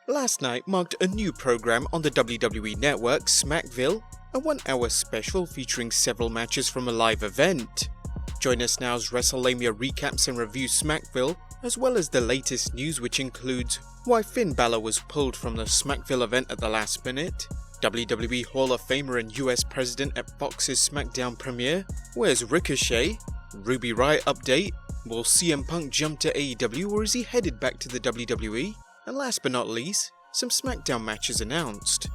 Last night marked a new program on the WWE Network, Smackville, a 1-hour special featuring several matches from a live event. Join us now as WrestleLamia recaps and reviews Smackville, as well as the latest news, which includes why Finn Balor was pulled from the Smackville event at the last minute, WWE Hall of Famer and US President at Fox's SmackDown premiere, where's Ricochet, Ruby Riott update, will CM Punk jump to AEW or is he headed back to the WWE, and last but not least, some SmackDown matches announced.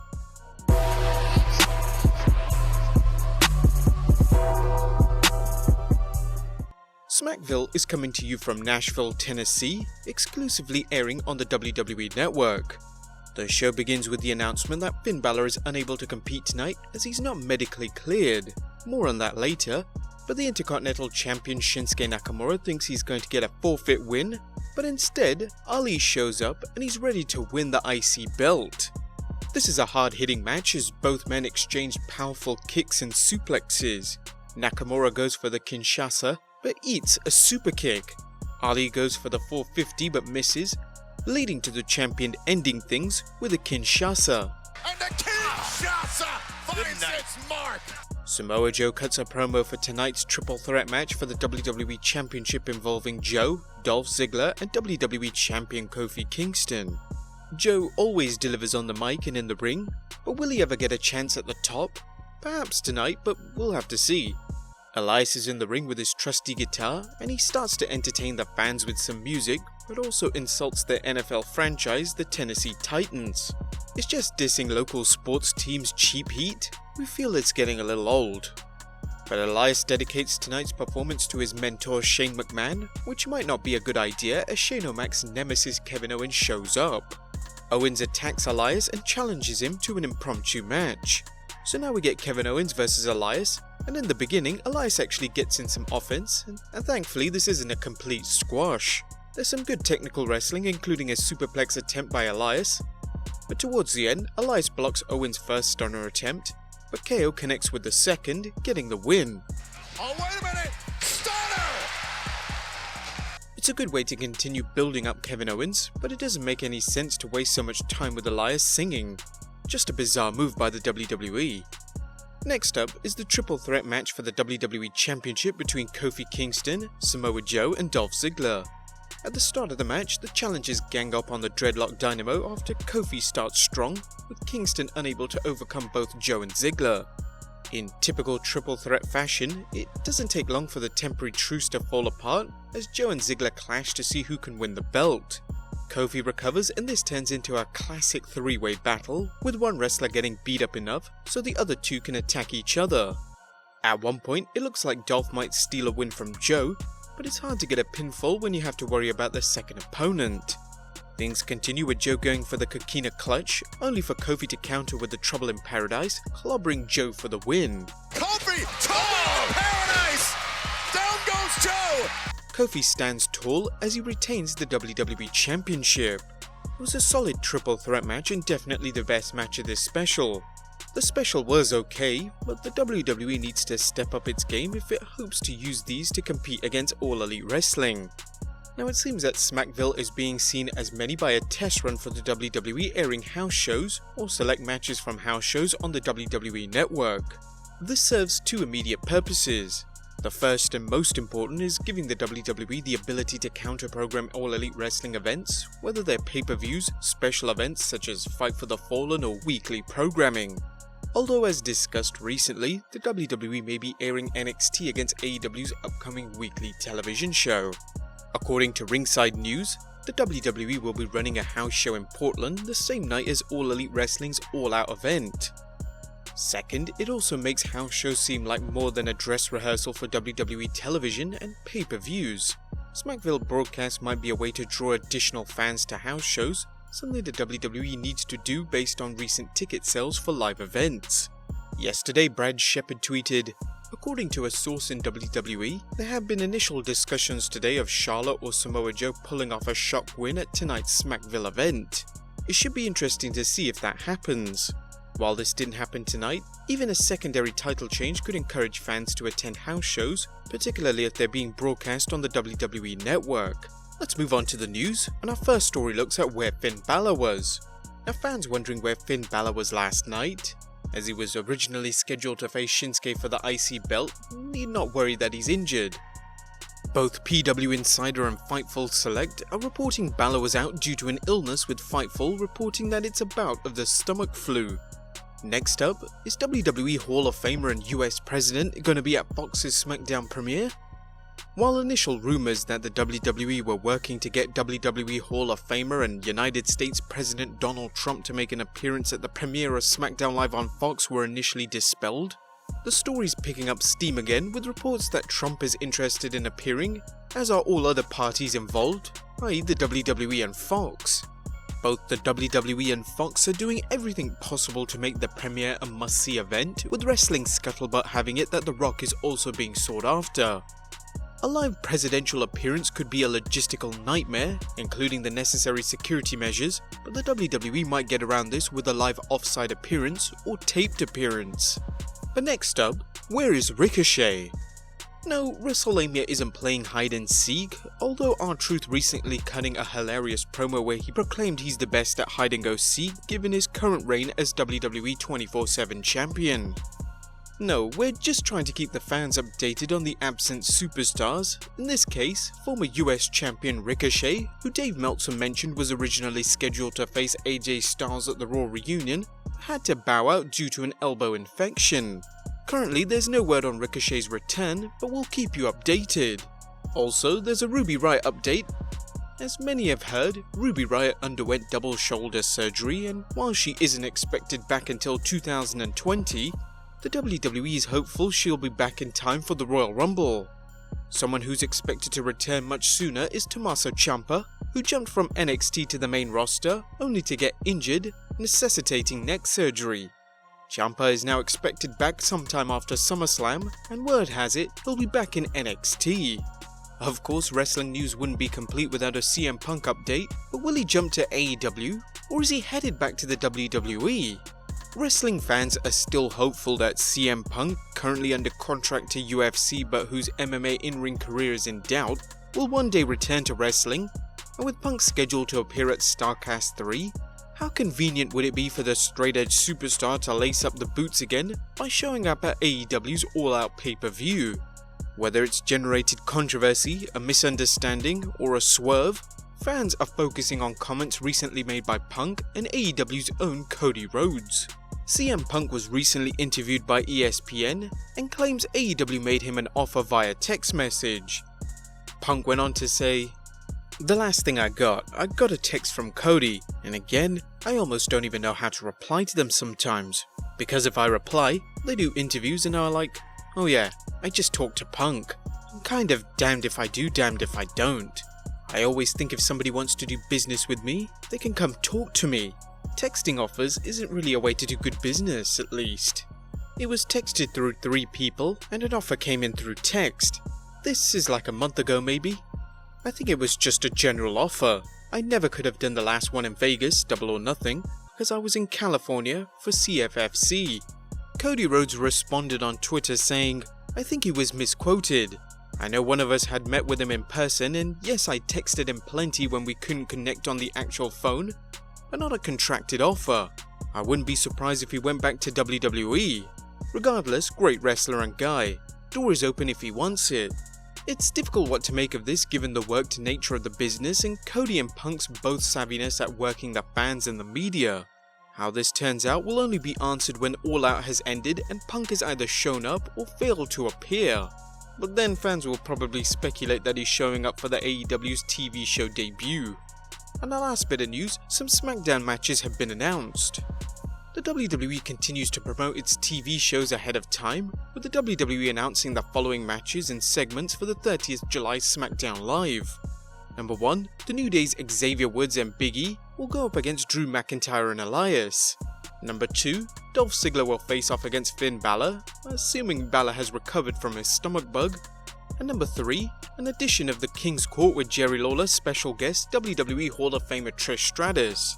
Smackville is coming to you from Nashville, Tennessee, exclusively airing on the WWE Network. The show begins with the announcement that Finn Balor is unable to compete tonight as he's not medically cleared. More on that later, but the Intercontinental Champion Shinsuke Nakamura thinks he's going to get a forfeit win, but instead, Ali shows up and he's ready to win the IC belt. This is a hard-hitting match as both men exchange powerful kicks and suplexes. Nakamura goes for the Kinshasa, but eats a super kick. Ali goes for the 450 but misses, leading to the champion ending things with a Kinshasa. And the Kinshasa finds its mark! Samoa Joe cuts a promo for tonight's triple threat match for the WWE Championship involving Joe, Dolph Ziggler and WWE Champion Kofi Kingston. Joe always delivers on the mic and in the ring, but will he ever get a chance at the top? Perhaps tonight, but we'll have to see. Elias is in the ring with his trusty guitar and he starts to entertain the fans with some music, but also insults their NFL franchise, the Tennessee Titans. It's just dissing local sports teams' cheap heat? We feel it's getting a little old. But Elias dedicates tonight's performance to his mentor Shane McMahon, which might not be a good idea as Shane O'Mac's nemesis Kevin Owens shows up. Owens attacks Elias and challenges him to an impromptu match. So now we get Kevin Owens versus Elias, and in the beginning Elias actually gets in some offense, and thankfully this isn't a complete squash. There's some good technical wrestling, including a superplex attempt by Elias, but towards the end Elias blocks Owens' first stunner attempt, but KO connects with the second, getting the win. Oh, wait a minute! Stunner! It's a good way to continue building up Kevin Owens, but it doesn't make any sense to waste so much time with Elias singing. Just a bizarre move by the WWE. Next up is the triple threat match for the WWE Championship between Kofi Kingston, Samoa Joe and Dolph Ziggler. At the start of the match, the challengers gang up on the Dreadlock Dynamo after Kofi starts strong, with Kingston unable to overcome both Joe and Ziggler. In typical triple threat fashion, it doesn't take long for the temporary truce to fall apart as Joe and Ziggler clash to see who can win the belt. Kofi recovers and this turns into a classic three-way battle, with one wrestler getting beat up enough so the other two can attack each other. At one point, it looks like Dolph might steal a win from Joe, but it's hard to get a pinfall when you have to worry about the second opponent. Things continue with Joe going for the Coquina Clutch, only for Kofi to counter with the Trouble in Paradise, clobbering Joe for the win. Kofi! Trouble in Paradise! Down goes Joe! Kofi stands tall as he retains the WWE Championship. It was a solid triple threat match and definitely the best match of this special. The special was okay, but the WWE needs to step up its game if it hopes to use these to compete against All Elite Wrestling. Now it seems that Smackville is being seen as many by a test run for the WWE airing house shows or select matches from house shows on the WWE Network. This serves two immediate purposes. The first and most important is giving the WWE the ability to counter-program All Elite Wrestling events, whether they're pay-per-views, special events such as Fight for the Fallen or weekly programming. Although as discussed recently, the WWE may be airing NXT against AEW's upcoming weekly television show. According to Ringside News, the WWE will be running a house show in Portland the same night as All Elite Wrestling's All Out event. Second, it also makes house shows seem like more than a dress rehearsal for WWE television and pay-per-views. Smackville broadcasts might be a way to draw additional fans to house shows, something the WWE needs to do based on recent ticket sales for live events. Yesterday, Brad Shepard tweeted, "According to a source in WWE, there have been initial discussions today of Charlotte or Samoa Joe pulling off a shock win at tonight's Smackville event. It should be interesting to see if that happens." While this didn't happen tonight, even a secondary title change could encourage fans to attend house shows, particularly if they're being broadcast on the WWE Network. Let's move on to the news, and our first story looks at where Finn Balor was. Are fans wondering where Finn Balor was last night? As he was originally scheduled to face Shinsuke for the IC belt, need not worry that he's injured. Both PW Insider and Fightful Select are reporting Balor was out due to an illness, with Fightful reporting that it's a bout of the stomach flu. Next up, is WWE Hall of Famer and US President going to be at Fox's SmackDown premiere? While initial rumors that the WWE were working to get WWE Hall of Famer and United States President Donald Trump to make an appearance at the premiere of SmackDown Live on Fox were initially dispelled, the story's picking up steam again, with reports that Trump is interested in appearing, as are all other parties involved, i.e. the WWE and Fox. Both the WWE and Fox are doing everything possible to make the premiere a must-see event, with wrestling scuttlebutt having it that The Rock is also being sought after. A live presidential appearance could be a logistical nightmare, including the necessary security measures, but the WWE might get around this with a live offsite appearance or taped appearance. But next up, where is Ricochet? No, WrestleLamia isn't playing hide and seek, although R-Truth recently cutting a hilarious promo where he proclaimed he's the best at hide and go seek given his current reign as WWE 24/7 champion. No, we're just trying to keep the fans updated on the absent superstars, in this case, former US champion Ricochet, who Dave Meltzer mentioned was originally scheduled to face AJ Styles at the Raw reunion, had to bow out due to an elbow infection. Currently, there's no word on Ricochet's return, but we'll keep you updated. Also, there's a Ruby Riott update. As many have heard, Ruby Riott underwent double shoulder surgery, and while she isn't expected back until 2020, the WWE is hopeful she'll be back in time for the Royal Rumble. Someone who's expected to return much sooner is Tommaso Ciampa, who jumped from NXT to the main roster only to get injured, necessitating neck surgery. Ciampa is now expected back sometime after SummerSlam, and word has it he'll be back in NXT. Of course, wrestling news wouldn't be complete without a CM Punk update, but will he jump to AEW, or is he headed back to the WWE? Wrestling fans are still hopeful that CM Punk, currently under contract to UFC but whose MMA in-ring career is in doubt, will one day return to wrestling, and with Punk scheduled to appear at StarCast 3, how convenient would it be for the straight-edge superstar to lace up the boots again by showing up at AEW's all-out pay-per-view? Whether it's generated controversy, a misunderstanding, or a swerve, fans are focusing on comments recently made by Punk and AEW's own Cody Rhodes. CM Punk was recently interviewed by ESPN and claims AEW made him an offer via text message. Punk went on to say, "The last thing I got a text from Cody, and again, I almost don't even know how to reply to them sometimes. Because if I reply, they do interviews and are like, oh yeah, I just talked to Punk. I'm kind of damned if I do, damned if I don't. I always think if somebody wants to do business with me, they can come talk to me. Texting offers isn't really a way to do good business, at least. It was texted through 3 people, and an offer came in through text. This is like a month ago maybe. I think it was just a general offer. I never could have done the last one in Vegas, Double or Nothing, because I was in California for CFFC. Cody Rhodes responded on Twitter saying, I think he was misquoted. I know one of us had met with him in person, and yes, I texted him plenty when we couldn't connect on the actual phone, but not a contracted offer. I wouldn't be surprised if he went back to WWE. Regardless, great wrestler and guy. Door is open if he wants it. It's difficult what to make of this given the worked nature of the business and Cody and Punk's both savviness at working the fans and the media. How this turns out will only be answered when All Out has ended and Punk has either shown up or failed to appear. But then fans will probably speculate that he's showing up for the AEW's TV show debut. And the last bit of news, some SmackDown matches have been announced. The WWE continues to promote its TV shows ahead of time, with the WWE announcing the following matches and segments for the 30th July SmackDown Live. Number 1, The New Day's Xavier Woods and Big E will go up against Drew McIntyre and Elias. Number 2, Dolph Ziggler will face off against Finn Balor, assuming Balor has recovered from his stomach bug. And number 3, an edition of the King's Court with Jerry Lawler special guest WWE Hall of Famer Trish Stratus.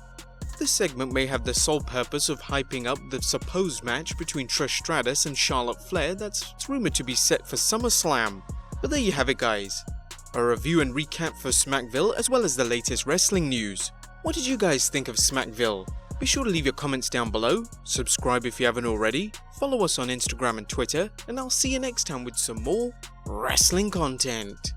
This segment may have the sole purpose of hyping up the supposed match between Trish Stratus and Charlotte Flair that's rumoured to be set for SummerSlam. But there you have it guys. A review and recap for Smackville as well as the latest wrestling news. What did you guys think of Smackville? Be sure to leave your comments down below, subscribe if you haven't already, follow us on Instagram and Twitter, and I'll see you next time with some more wrestling content.